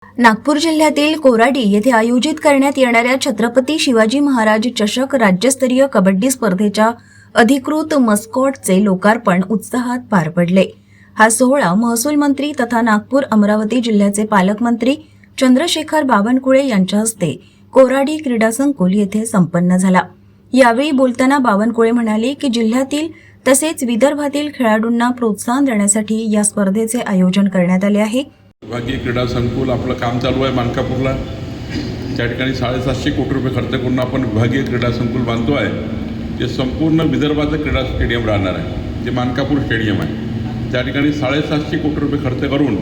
नागपूर जिल्ह्यातील कोराडी येथे आयोजित करण्यात येणाऱ्या छत्रपती शिवाजी महाराज चषक राज्यस्तरीय कबड्डी स्पर्धेच्या अधिकृत मस्कॉटचे लोकार्पण उत्साहात पार पडले। हा सोहळा महसूल मंत्री तथा नागपूर अमरावती जिल्ह्याचे पालकमंत्री चंद्रशेखर बावनकुळे यांच्या हस्ते कोराडी क्रीडा संकुल येथे संपन्न झाला। यावेळी बोलताना बावनकुळे म्हणाले की जिल्ह्यातील तसेच विदर्भातील खेळाडूंना प्रोत्साहन देण्यासाठी या स्पर्धेचे आयोजन करण्यात आले आहे। विभागीय क्रीडा संकुल आपलं काम चालू आहे मानकापूरला। त्या ठिकाणी 750 कोटी रुपये खर्च करून आपण विभागीय क्रीडा संकुल बांधतो आहे, जे संपूर्ण विदर्भाचं क्रीडा स्टेडियम राहणार आहे, जे मानकापूर स्टेडियम आहे। त्या ठिकाणी 750 कोटी रुपये खर्च करून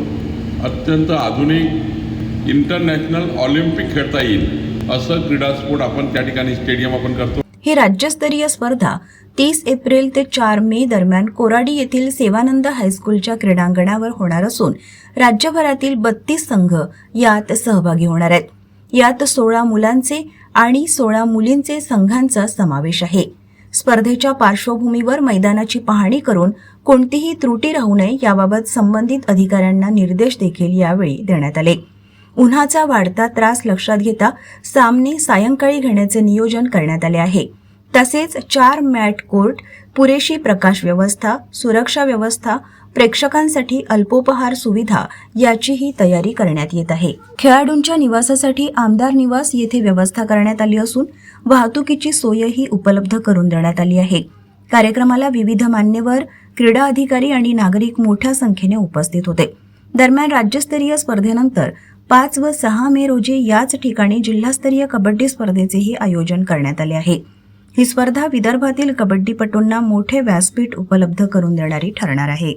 अत्यंत आधुनिक इंटरनॅशनल ऑलिम्पिक खेळता येईल असं क्रीडा स्पोर्ट आपण त्या ठिकाणी स्टेडियम आपण करतो। ही राज्यस्तरीय स्पर्धा 30 एप्रिल ते 4 मे दरम्यान कोराडी येथील सेवानंद हायस्कूलच्या क्रीडांगणावर होणार असून राज्यभरातील 32 संघ यात सहभागी होणार आहेत। यात 16 मुलांचे आणि 16 मुलींचे संघांचा समावेश आहे। स्पर्धेच्या पार्श्वभूमीवर मैदानाची पाहणी करून कोणतीही त्रुटी राहू नये याबाबत संबंधित अधिकाऱ्यांना निर्देश देखील यावेळी देण्यात आले। उन्हाचा वाढता त्रास लक्षात घेता सामने सायंकाळी घेण्याचे नियोजन करण्यात आले आहे। तसेच 4 मॅट कोर्ट, पुरेशी प्रकाश व्यवस्था, सुरक्षा व्यवस्था, प्रेक्षकांसाठी अल्पोपहार सुविधा याचीही तयारी करण्यात येत आहे। खेळाडूंच्या निवासासाठी आमदार निवास येथे व्यवस्था करण्यात आली असून वाहतुकीची सोयही उपलब्ध करून देण्यात आली आहे। कार्यक्रमाला विविध मान्यवर, क्रीडा अधिकारी आणि नागरिक मोठ्या संख्येने उपस्थित होते। दरम्यान राज्यस्तरीय स्पर्धेनंतर 5 व 6 मे रोजी याच ठिकाणी जिल्हास्तरीय कबड्डी स्पर्धेचेही आयोजन करण्यात आले आहे। ही स्पर्धा विदर्भातील कबड्डीपटूंना मोठे व्यासपीठ उपलब्ध करून देणारी ठरणार आहे।